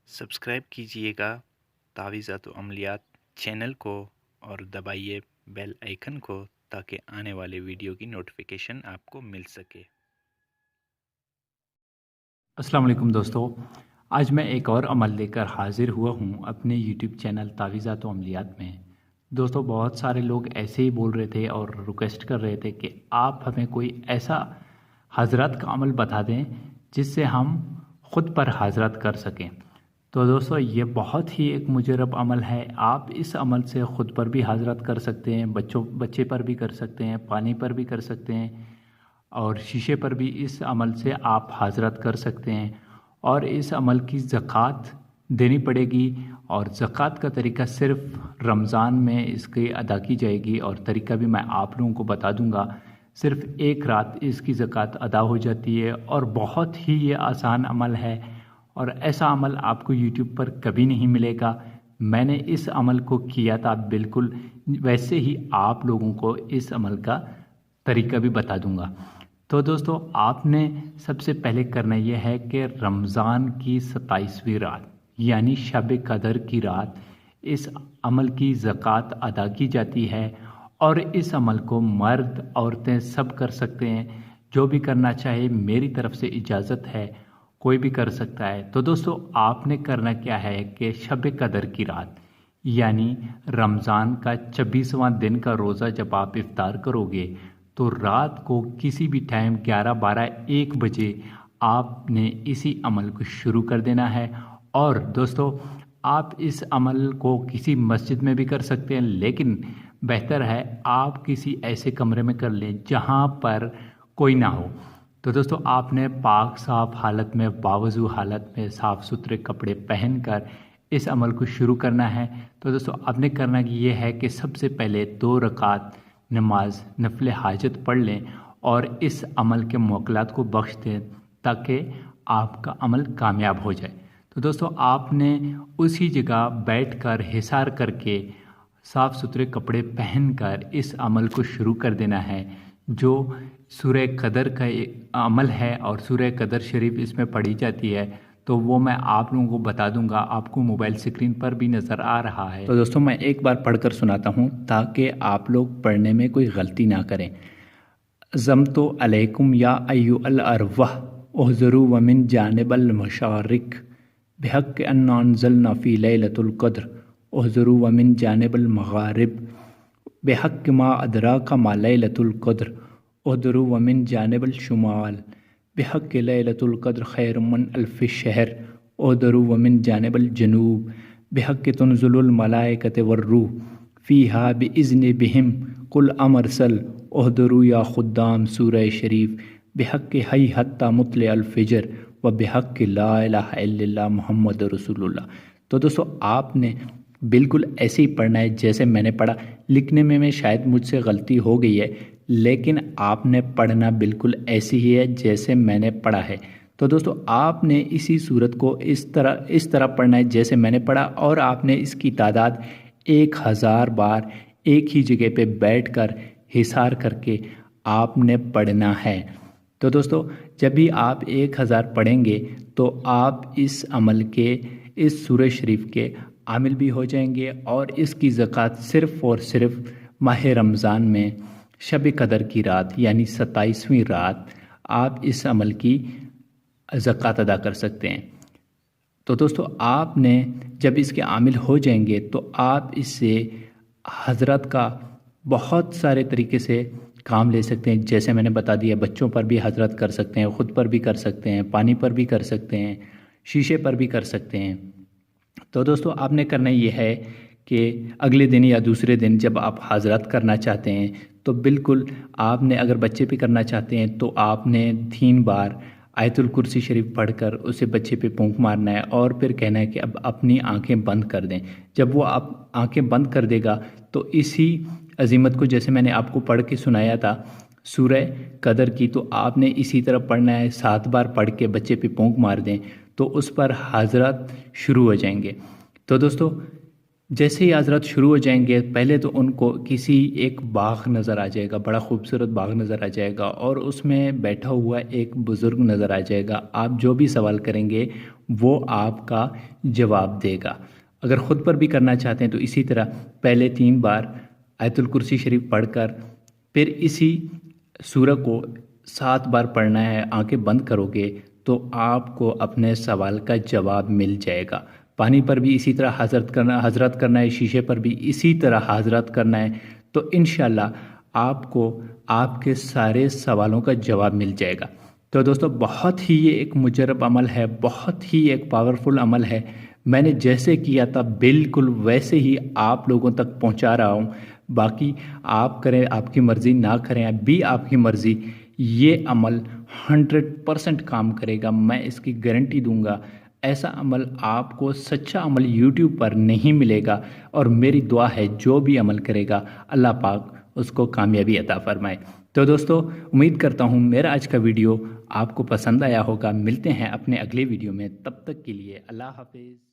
Subscribe कीजिएगा तावीज़ात व अमलियात channel को और दबाइए बेल आइकन को ताकि आने वाले वीडियो की नोटिफिकेशन आपको मिल सके। अस्सलाम वालेकुम दोस्तों, आज मैं एक और अमल लेकर हाज़िर हुआ हूँ अपने यूट्यूब चैनल तावीज़ात व अमलियात में। दोस्तों, बहुत सारे लोग ऐसे ही बोल रहे थे और रिक्वेस्ट कर रहे थे कि आप हमें कोई ऐसा हज़रात का अमल बता दें जिससे हम ख़ुद पर हज़रात कर सकें। तो दोस्तों, ये बहुत ही एक मुजरब अमल है। आप इस अमल से ख़ुद पर भी हज़रात कर सकते हैं, बच्चे पर भी कर सकते हैं, पानी पर भी कर सकते हैं और शीशे पर भी इस अमल से आप हज़रत कर सकते हैं। और इस अमल की ज़कात देनी पड़ेगी और ज़कात का तरीका सिर्फ़ रमज़ान में इसकी अदा की जाएगी और तरीका भी मैं आप लोगों को बता दूंगा। सिर्फ़ एक रात इसकी ज़कात अदा हो जाती है और बहुत ही ये आसान अमल है और ऐसा अमल आपको यूट्यूब पर कभी नहीं मिलेगा। मैंने इस अमल को किया था, बिल्कुल वैसे ही आप लोगों को इस अमल का तरीका भी बता दूंगा। तो दोस्तों, आपने सबसे पहले करना यह है कि रमज़ान की 27वीं रात यानी शब कदर की रात इस अमल की ज़कात अदा की जाती है और इस अमल को मर्द औरतें सब कर सकते हैं। जो भी करना चाहे मेरी तरफ से इजाज़त है, कोई भी कर सकता है। तो दोस्तों, आपने करना क्या है कि शब कदर की रात यानी रमज़ान का 26वां दिन का रोज़ा जब आप इफ्तार करोगे तो रात को किसी भी टाइम 11, 12, 1 बजे आपने इसी अमल को शुरू कर देना है। और दोस्तों, आप इस अमल को किसी मस्जिद में भी कर सकते हैं, लेकिन बेहतर है आप किसी ऐसे कमरे में कर लें जहां पर कोई ना हो। तो दोस्तों, आपने पाक साफ हालत में, बावजू हालत में साफ़ सुथरे कपड़े पहनकर इस अमल को शुरू करना है। तो दोस्तों, आपने करना ये है कि सबसे पहले 2 रकात नमाज नफल हाजत पढ़ लें और इस अमल के मौकलात को बख्श दें ताकि आपका अमल कामयाब हो जाए। तो दोस्तों, आपने उसी जगह बैठकर हिसार करके साफ़ सुथरे कपड़े पहनकर इस अमल को शुरू कर देना है, जो सूरह कदर का अमल है और सूरह कदर शरीफ इसमें पढ़ी जाती है। तो वो मैं आप लोगों को बता दूंगा, आपको मोबाइल स्क्रीन पर भी नज़र आ रहा है। तो दोस्तों, मैं एक बार पढ़कर सुनाता हूँ ताकि आप लोग पढ़ने में कोई गलती ना करें। ज़म्तो अलैकुम या अय्युल अरवाह उहज़रू वमिन जानिबल मशारिक बिहक़्क़ि अन्ना अंज़लना फ़ी लैलतुल क़द्र उहज़रू वमिन जानिबल मग़ारिब बिहक़्क़ि मा अदराका मा लैलतुल क़द्र उहज़रू वमिन जानिबल शुमाल बिहक़्क़ि लैलतुल क़द्र खैरुम मिन अल्फ़ि शहर उहज़रू वमिन जानिबल जनूब बिहक़्क़ि तुनज़िलुल मलाइकतु वर्रूह फ़ीहा बिइज़्नि बिहिम कुल अमरसल उहज़रू या खुद्दाम सूरह शरीफ बिहक़्क़ि हई हत्ता मुतलअल फ़जर व बिहक़्क़ि ला इलाहा इल्लल्लाह मुहम्मद रसूलुल्लाह। तो दोस्तों, आपने बिल्कुल ऐसे ही पढ़ना है जैसे मैंने पढ़ा। लिखने में शायद मुझसे गलती हो गई है, लेकिन आपने पढ़ना बिल्कुल ऐसी ही है जैसे मैंने पढ़ा है। तो दोस्तों, आपने इसी सूरत को इस तरह पढ़ना है जैसे मैंने पढ़ा और आपने इसकी तादाद 1000 बार एक ही जगह पे बैठकर हिसार करके आपने पढ़ना है। तो दोस्तों, जब भी आप 1000 पढ़ेंगे तो आप इस अमल के, इस सूरह शरीफ के आमिल भी हो जाएंगे और इसकी ज़कात सिर्फ़ और सिर्फ माह रमज़ान में शब कदर की रात यानी 27वीं रात आप इस अमल की ज़कात अदा कर सकते हैं। तो दोस्तों, आपने जब इसके आमिल हो जाएंगे तो आप इससे हज़रत का बहुत सारे तरीके से काम ले सकते हैं। जैसे मैंने बता दिया, बच्चों पर भी हज़रत कर सकते हैं, ख़ुद पर भी कर सकते हैं, पानी पर भी कर सकते हैं, शीशे पर भी कर सकते हैं। तो दोस्तों, आपने करना ये है कि अगले दिन या दूसरे दिन जब आप हज़रत करना चाहते हैं तो बिल्कुल आपने, अगर बच्चे पे करना चाहते हैं तो आपने 3 बार आयतुल कुर्सी शरीफ पढ़कर उसे बच्चे पे फूंक मारना है और फिर कहना है कि अब अपनी आंखें बंद कर दें। जब वो आप आंखें बंद कर देगा तो इसी अजीमत को, जैसे मैंने आपको पढ़ के सुनाया था सूरह कदर की, तो आपने इसी तरह पढ़ना है। 7 बार पढ़ के बच्चे पे फूंक मार दें तो उस पर हज़रत शुरू हो जाएंगे। तो दोस्तों, جیسے ہی حضرت شروع ہو جائیں گے پہلے تو ان کو کسی ایک باغ نظر آ جائے گا، بڑا خوبصورت باغ نظر آ جائے گا اور اس میں بیٹھا ہوا ایک بزرگ نظر آ جائے گا۔ آپ جو بھی سوال کریں گے وہ آپ کا جواب دے گا۔ اگر خود پر بھی کرنا چاہتے ہیں تو اسی طرح پہلے 3 بار آیت الکرسی شریف پڑھ کر پھر اسی سورہ کو 7 بار پڑھنا ہے۔ آنکھیں بند کرو گے تو آپ کو اپنے سوال کا جواب مل جائے گا۔ پانی پر بھی اسی طرح حضرت کرنا ہے، شیشے پر بھی اسی طرح حضرت کرنا ہے، تو انشاءاللہ آپ کو آپ کے سارے سوالوں کا جواب مل جائے گا۔ تو دوستو بہت ہی یہ ایک مجرب عمل ہے، بہت ہی ایک پاورفل عمل ہے۔ میں نے جیسے کیا تھا بالکل ویسے ہی آپ لوگوں تک پہنچا رہا ہوں۔ باقی آپ کریں، آپ کی مرضی، نہ کریں بھی آپ کی مرضی، یہ عمل 100% کام کرے گا، میں اس کی گارنٹی دوں گا۔ ایسا عمل آپ کو، سچا عمل یوٹیوب پر نہیں ملے گا، اور میری دعا ہے جو بھی عمل کرے گا اللہ پاک اس کو کامیابی عطا فرمائے۔ تو دوستو امید کرتا ہوں میرا آج کا ویڈیو آپ کو پسند آیا ہوگا۔ ملتے ہیں اپنے اگلے ویڈیو میں، تب تک کے لیے اللہ حافظ۔